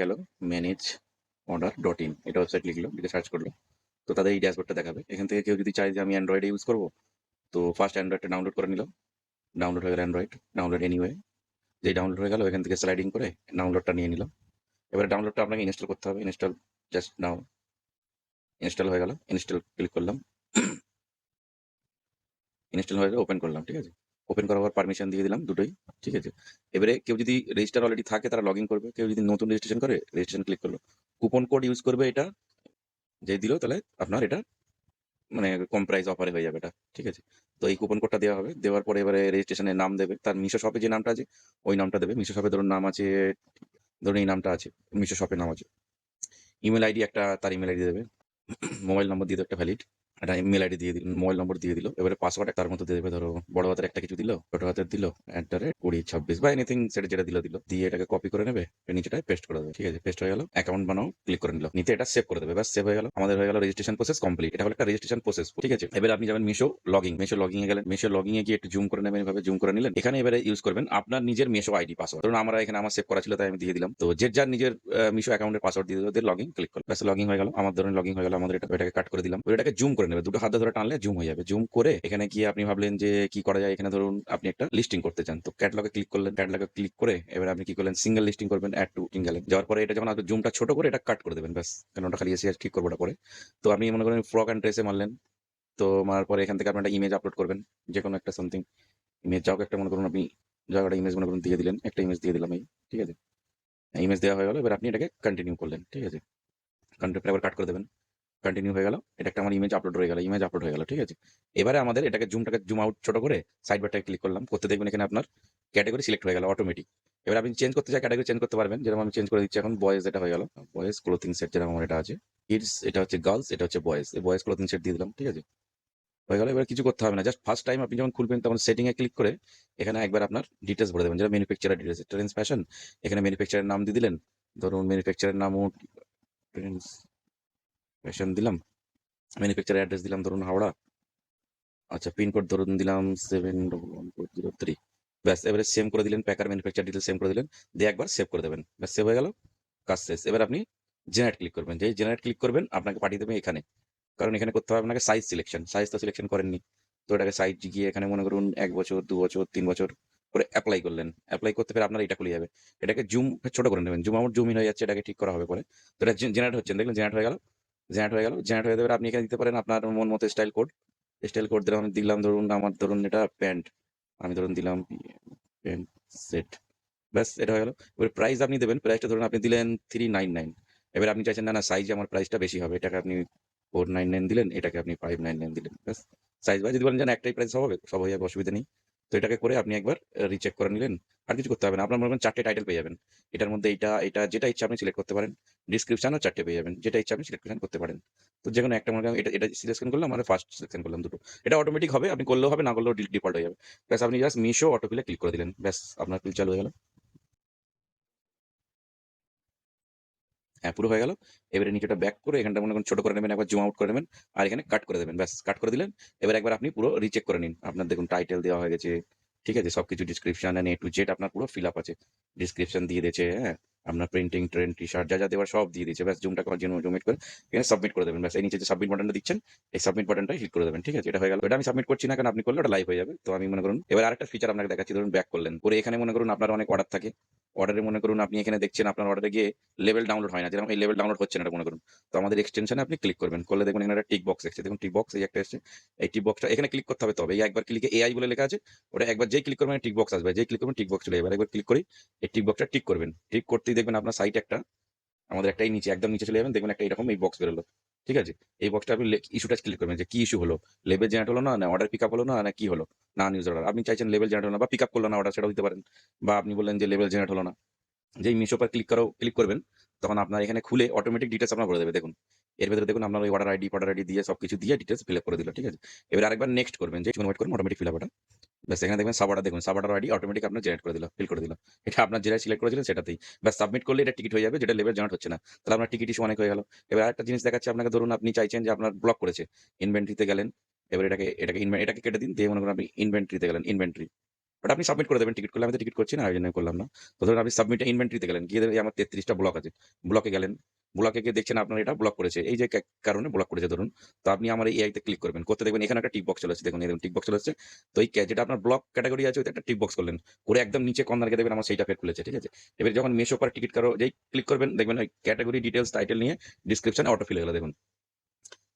গেল manage order dot in, এটা website লিখলো, লিখে সার্চ করলো, তো তাদের এই ড্যাশবোর্ডটা দেখাবে। এখান থেকে কেউ যদি চায় যে আমি অ্যান্ড্রয়েডে ইউজ করবো, তো ফার্স্ট অ্যান্ড্রয়েডটা ডাউনলোড করে নিল, ডাউনলোড হয়ে গেল অ্যান্ড্রয়েড, ডাউনলোড এনিওয়ে, যেই ডাউনলোড হয়ে গেল এখান থেকে স্লাইডিং করে ডাউনলোডটা নিয়ে নিল। এবারে ডাউনলোডটা আপনাকে ইনস্টল করতে হবে, ইনস্টল জাস্ট নাও, ইনস্টল হয়ে গেল, ইনস্টল ক্লিক করলাম, ইনস্টল হয়ে গেলে ওপেন করলাম, ঠিক আছে। ওপেন করার পর পারমিশন দিয়ে দিলাম দুটোই, ঠিক আছে। এবারে কেউ যদি রেজিস্টার অলরেডি থাকে তারা লগ ইন করবে, কেউ যদি নতুন রেজিস্ট্রেশন করে রেজিস্ট্রেশন ক্লিক করলো, কুপন কোড ইউজ করবে, এটা যে দিল তাহলে আপনার এটা মানে কম প্রাইস অফারে হয়ে যাবে এটা, ঠিক আছে। তো এই কুপন কোডটা দেওয়া হবে, দেওয়ার পরে এবারে রেজিস্ট্রেশনের নাম দেবে, তার মিশো শপে যে নামটা আছে ওই নামটা দেবে। মিশো শপে ধরুন নাম আছে, ধরুন এই নামটা আছে, মিশো শপের নাম আছে। ইমেল আইডি একটা, তার ইমেল আইডি দেবে, মোবাইল নম্বর দিয়ে একটা ভ্যালিড, একটা ইমেল আইডি দিয়ে দিল, মোবাইল নম্বর দিয়ে দিল। এবারে পাসওয়ার্ড তার মতো দিয়ে দেবে, ধরো বড় হাতের একটা কিছু দিল, ছোট হাতের দিল, @2026 বা এনিথিং, সেটা যেটা দিল দিল, দিয়ে এটাকে কপি করে নেবে, নিচেটায় পেস্ট করে দেবে, ঠিক আছে। পেস্ট হয়ে গেল, অ্যাকাউন্ট বানাও ক্লিক করে নিল, নিতে এটা সেভ করে দেবে, ব্যাস সেভ হয়ে গেল, আমাদের হয়ে গেল রেজিস্ট্রেশন প্রসেস কমপ্লিট। এটা হলো একটা রেজিস্ট্রেশন প্রসেস, ঠিক আছে। এবারে আপনি যাবেন মিশো লগিং, মিশো লগিং এ গেলেন, মিশো লগিং এ গিয়ে একটু জুম করে নেবেন, এভাবে জুম করে নিলেন। এখানে এবারে ইউজ করবেন আপনার নিজের মিশো আইডি পাসওয়ার্ড, ধরুন আমরা এখানে আমার সেভ করা ছিল তাই আমি দিয়ে দিলাম, তো যে যার নিজের মিশো অ্যাকাউন্টের পাসওয়ার্ড দিয়ে দিল, লগিং ক্লিক করল, ব্যাস লগিং হয়ে গেল, আমার ধরুন লগিং হয়ে গেল, আমাদের এটাকে কাট করে দিলাম, এটাকে জুম করে নেবে, দুটো হাত ধরে টানলে জুম হয়ে যাবে। জুম করে এখানে গিয়ে আপনি ভাবলেন যে কি করা যায়, এখানে ধরুন আপনি একটা লিস্টিং করতে চান, তো ক্যাটালগে ক্লিক করলেন, ক্যাটালগে ক্লিক করে এবার আপনি কি করলেন, সিঙ্গেল লিস্টিং করবেন, অ্যাড টু গেলেন, যাওয়ার পরে এটা যখন আপনি জুমটা ছোট করে এটা কাট করে দেবেন, ব্যাস, কেন ওটা খালি এসে ঠিক করবো ওটা পরে। তো আপনি মনে করেন ফ্রক অ্যান্ড ড্রেসে মারলেন, তো মারার পরে এখান থেকে আপনি একটা ইমেজ আপলোড করবেন, যে কোনো একটা সামথিং ইমেজ, যাও একটা মনে করুন আপনি জায়গাটা ইমেজ মনে করুন দিয়ে দিলেন, একটা ইমেজ দিয়ে দিলাম এই, ঠিক আছে। ইমেজ দেওয়া হয়ে গেল, এবার আপনি এটাকে কন্টিনিউ করলেন, ঠিক আছে। কন্টেন্টটা এবার কাট করে দেবেন, কন্টিনিউ হয়ে গেল, এটা একটা আমার ইমেজ আপলোড হয়ে গেল, ইমেজ আপলোড হয়ে গেল, ঠিক আছে। এবারে আমাদের এটাকে জুম আউট ছোট করে সাইড বারটাকে ক্লিক করলাম, করতে দেখবেন এখানে আপনার ক্যাটাগরি সিলেক্ট হয়ে গেল অটোমেটিক। এবার আপনি চেঞ্জ করতে চাই ক্যাটাগরি চেঞ্জ করতে পারবেন, যেরকম আমি চেঞ্জ করে দিচ্ছি এখন, বয়েজ এটা হয়ে গেল, বয়েজ ক্লোথিং সেট, যেরকম আমার এটা আছে কিডস, এটা হচ্ছে গার্লস, এটা হচ্ছে বয়েজ, এই বয়েজ ক্লোথিং সেট দিয়ে দিলাম, ঠিক আছে। হয়ে গেল, এবার কিছু করতে হবে না, জাস্ট ফার্স্ট টাইম আপনি যখন খুলবেন তখন সেটিং এ ক্লিক করে এখানে একবার আপনার ডিটেলস ভরে দেবেন, যেটা ম্যানুফ্যাকচারার ডিটেলস, ট্রেন্ডস ফ্যাশন, এখানে ম্যানুফ্যাকচারের নাম দিয়ে দিলেন, ধরুন ম্যানুফ্যাকচারের নামও ট্রেন্ডস ফ্যাশন দিলাম, ম্যানুফ্যাকচারের অ্যাড্রেস দিলাম ধরুন হাওড়া, আচ্ছা পিনকোড ধরুন দিলাম 71403, ব্যাস, এবারে সেম করে দিলেন, প্যাকার ম্যানুফ্যাকচার ডিটেলস সেম করে দিলেন, দিয়ে একবার সেভ করে দেবেন, ব্যাস সেভ হয়ে গেল, কাজ শেষ। এবার আপনি জেনারেট ক্লিক করবেন, যেই জেনারেট ক্লিক করবেন আপনাকে পাঠিয়ে দেবে এখানে, কারণ এখানে করতে হবে আপনাকে সাইজ সিলেকশন, সাইজ তো সিলেকশন করেননি, তো এটাকে সাইজ গিয়ে এখানে মনে করুন 1 বছর 2 বছর 3 বছর করে অ্যাপ্লাই করলেন, অ্যাপ্লাই করতে পেরে আপনার এটা খুলে যাবে, এটাকে জুম ছোট করে নেবেন, জুম আউট জুম ইন হয়ে যাচ্ছে, এটাকে ঠিক করা হবে পরে। তো এটা জেনারেট হচ্ছে, দেখলেন জেনারেট হয়ে গেল, জেনারেট হয়ে গেল, জেনারেট হয়ে যাবে, আপনি এখানে দিতে পারেন আপনার মন মতো স্টাইল কোড, স্টাইল কোড দিলাম, আমি দিলাম ধরুন আমার ধরুন এটা প্যান্ট, আমি ধরুন দিলাম প্যান্ট সেট, ব্যাস এটা হয়ে গেল। এবার প্রাইস আপনি দেবেন, প্রাইসটা ধরুন আপনি দিলেন 399, এবার আপনি চাইছেন না না সাইজে আমার প্রাইসটা বেশি হবে, এটাকে আপনি 499 দিলেন, এটাকে আপনি 599 দিলেন, ব্যাস। সাইজ ভাই যদি বলেন যে না একটাই প্রাইস হবে, সব হয়ে যাবে, অসুবিধা নেই। তো এটাকে করে আপনি একবার রিচেক করে নিলেন, আর কিছু করতে হবে না, আপনার মনে করেন 4টে টাইটেল পেয়ে যাবেন, এটার মধ্যে এটা এটা যেটা ইচ্ছা আপনি সিলেক্ট করতে পারেন, ডিসক্রিপশনও 4টে পেয়ে যাবেন, যেটা ইচ্ছা আপনি সিলেকশন করতে পারেন। তো যেকোনো একটা মনে করেন এটা এটা সিলেকশন করলাম, মানে ফার্স্ট সিলেকশন করলাম দুটো, এটা অটোমেটিক হবে, আপনি করলেও হবে, না করলেও ডিফল্ট হয়ে যাবে, ব্যাস আপনি জাস্ট মিশো অটোফিলে ক্লিক করে দিলেন, ব্যাস আপনার ফিল চালু হয়ে গেল। হ্যাঁ, পুরো হয়ে গেল। এবারে নিচেটা ব্যাক করে এখানটা মনে করেন ছোট করে নেবেন, একবার জুম আউট করে নেবেন, আর এখানে কাট করে দেবেন, ব্যাস কাট করে দিলেন। এবার একবার আপনি পুরো রিচেক করে নিন, আপনার দেখুন টাইটেল দেওয়া হয়ে গেছে, ঠিক আছে, সবকিছু ডিসক্রিপশন এ টু জেড আপনার পুরো ফিল আপ আছে, ডিসক্রিপশন দিয়ে দিয়েছে, হ্যাঁ, আপনার প্রিন্টিং ট্রেন্ড টি শার্ট যা যা দেওয়ার সব দিয়ে দিয়েছে, ব্যাস জুমটা জুমিট করে এখানে সাবমিট করে দেবেন, ব্যাস এই নিচে যে সাবমিট বাটনটা দিচ্ছেন এই সাবমিট বাটনটা হিট করে দেবেন, ঠিক আছে, এটা হয়ে গেল। এটা আমি সাবমিট করছি না, কারণ আপনি করলে ওটা লাইভ হয়ে যাবে। তো আমি মনে করুন এবার আরেকটা ফিচার আপনাকে দেখাচ্ছি, ধরুন ব্যাক করলেন করে এখানে মনে করুন আপনার অনেক অর্ডার থাকে, অর্ডারে মনে করুন আপনি এখানে দেখছেন আপনার অর্ডারে গিয়ে লেভেল ডাউনলোড হয় না, যেরকম এই লেভেল ডাউনলোড হচ্ছে না এটা মনে করুন, তো আমাদের এক্সটেনশনে আপনি ক্লিক করবেন, করলে দেখুন এখানে একটা টিক বক্স এসেছে, দেখুন টিক বক্স এই একটা এসেছে, এই টিক বক্সটা এখানে ক্লিক করতে হবে, তবে এই একবার ক্লিকে এআই বলে লেখা আছে, ওটা একবার যেই ক্লিক করবেন টিক বক্স আসবে, যেই ক্লিক করবেন টিক বক্স চলে যাবে, একবার ক্লিক করি এই টিক বক্সটা টিক করবেন, টিক করতেই দেখবেন আপনার সাইটে একটা, আমাদের একটাই নিচে একদম নিচে চলে যাবেন, দেখবেন একটা এরকম এই বক্স বেরোলো, ঠিক আছে। এই বক্সটা আপনি ইস্যুটা ক্লিক করবেন, যে কি ইস্যু হলো, লেভেল জেনারেট হলো না, না অর্ডার পিক আপ হলো না, না কি হলো, না নিউজ অর্ডার, আপনি চাইছেন লেভেল জেনারেট হলো না বা পিক আপ করলো না অর্ডার, সেটাও দিতে পারেন, বা আপনি বললেন যে লেভেল জেনারেট হলো না, যেই মিশো পর ক্লিক করবেন তখন আপনার এখানে খুলে অটোমেটিক ডিটেলস আপনার বলে দেবে, দেখুন এর ভেতরে দেখুন আপনার ওই অর্ডার আইডি দিয়ে সবকিছু দিয়ে ডিটেলস ফিল আপ করে দিল, ঠিক আছে। এবার আরেকবার নেক্সট করবেন, যে ওয়েট করুন অটোমেটিক ফিল আপ, ব্যাস এখানে দেখবেন সাব অর্ডার, দেখুন সাব অর্ডার আইডি অটোমেটিক আপনার জেনারেট করে দিল, ফিল করে দিল, এটা আপনার যেটা সিলেক্ট করেছিলেন সেটাতেই, ব্যাস সাবমিট করলে এটা টিকিট হয়ে যাবে, যেটা লেভেল জেনারেট হচ্ছে না, তাহলে আপনার টিকিট ইস্যু অনেক হয়ে গেল। এবার আরেকটা জিনিস দেখাচ্ছে আপনাকে, ধরুন আপনি চাইছেন যে আপনার ব্লক করেছে, ইনভেন্টরিতে গেলেন, এবার এটাকে কেটে দিন, দিয়ে মনে করেন আপনি ইনভেন্টরিতে গেলেন, ইনভেন্টরি ওটা আপনি সাবমিট করে দেবেন টিকিট করলে। আমি তো টিকিট করছি না, ওই জন্য করলাম না। তো ধরুন আপনি সাবমিট ইনভেন্টরিতে গেলেন, গিয়ে দেখবেন এই আমার 33 টা ব্লক আছে। ব্লকে গেলেন, ব্লকে গিয়ে দেখছেন আপনার এটা ব্লক করেছে। এই যে কারণে ব্লক করেছে ধরুন। তো আপনি আমার এই এআই তে ক্লিক করবেন। করতে দেখবেন এখানে একটা টিক বক্স চলে আসছে। দেখুন এই দেখুন টিক বক্স চলে আসছে। তো এই যেটা আপনার ব্লক ক্যাটেগরি আছে ওইটা একটা টিক বক্স করলেন। করে একদম নিচে কর্নারে গিয়ে দেখবেন আমার সেইটা ফের খুলেছে। ঠিক আছে? এবার যখন মেশো পার টিকিট কারো যেই ক্লিক করবেন দেখবেন ওই ক্যাটেগরি ডিটেইলস টাইটেল নিয়ে ডেসক্রিপশন অটো ফিল হয়ে গেল দেখুন।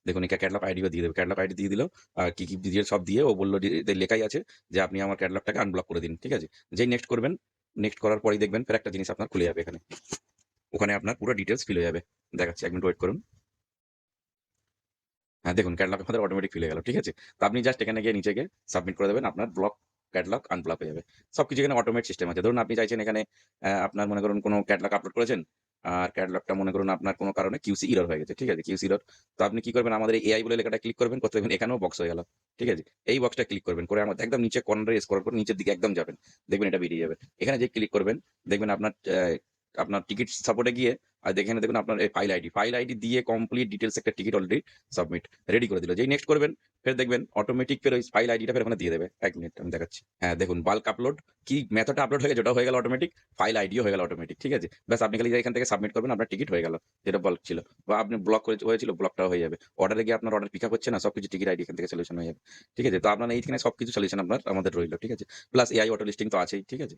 দেখুন এই ক্যাটালগ আইডিও দিয়ে দেবে। ক্যাটালগ আইডি দিয়ে দিল। আর কি ডিটেইলস সব দিয়ে ও বলল যে লেখাই আছে যে আপনি আমার ক্যাটালগটাকে আনব্লক করে দিন। ঠিক আছে? যেই নেক্সট করবেন, নেক্সট করার পরেই দেখবেন ফের একটা জিনিস আপনার খুলে যাবে এখানে। ওখানে আপনার পুরো ডিটেইলস ফিল হয়ে যাবে। দেখাচ্ছি ১ মিনিট ওয়েট করুন। হ্যাঁ, দেখুন ক্যাটালগ আমাদের অটোমেটিক ফিল হয়ে গেল। ঠিক আছে? তো আপনি জাস্ট এখানে গিয়ে নিচে গিয়ে সাবমিট করে দেবেন। আপনার ব্লক ক্যাটালগ আনব্লক হয়ে যাবে। সবকিছু এখানে অটোমেট সিস্টেম আছে। ধরুন আপনি চাইছেন এখানে আপনার মনে করুন কোনো ক্যাটালগ আপলোড করেছেন। আর ক্যাটালগটা মনে করুন আপনার কোনো কারণে কিউসি এরর হয়ে গেছে। ঠিক আছে? QC error. তো আপনি কি করবেন আমাদের এই এআই বলে লেখাটা ক্লিক করবেন। করতে দেখবেন এখানেও বক্স হয়ে গেল। ঠিক আছে? এই বক্সটা ক্লিক করবেন। করে আমার একদম নিচে কর্নারে স্ক্রল করে নিচের দিকে একদম যাবেন। দেখবেন এটা বেরিয়ে যাবে। এখানে যেই ক্লিক করবেন দেখবেন আপনার টিকিট সাপোর্টে গিয়ে আর এখানে দেখুন আপনার এই ফাইল আইডি দিয়ে কমপ্লিট ডিটেইলস একটা টিকিট অলরেডি সাবমিট রেডি করে দিল। যেই নেক্সট করবেন ফের দেখবেন অটোমেটিক ফের ওই ফাইল আইডিটা ফের ওখানে দিয়ে দেবে। ১ মিনিট আমি দেখাচ্ছি। হ্যাঁ, দেখুন বাল্ক আপলোড কি মেথডটা আপলোড হয়ে গেছে ওটাও হয়ে গেল অটোমেটিক। ফাইল আইডিও হয়ে গেল অটোমেটিক। ঠিক আছে? ব্যাস আপনি খালি এখান থেকে সাবমিট করবেন আপনার টিকিট হয়ে গেল। যেটা বাল্ক ছিল। বা আপনি ব্লক হয়েছিল ব্লকটাও হয়ে যাবে। অর্ডারে গিয়ে আপনার অর্ডার পিক আপ হচ্ছে না সবকিছু টিকিট আইডি এখান থেকে সলিউশন হয়ে যাবে। ঠিক আছে? তো আপনার এইখানে সবকিছু সলিউশন আপনার আমাদের রইল। ঠিক আছে? প্লাস এআই অটো লিস্টিং তো আছেই। ঠিক আছে?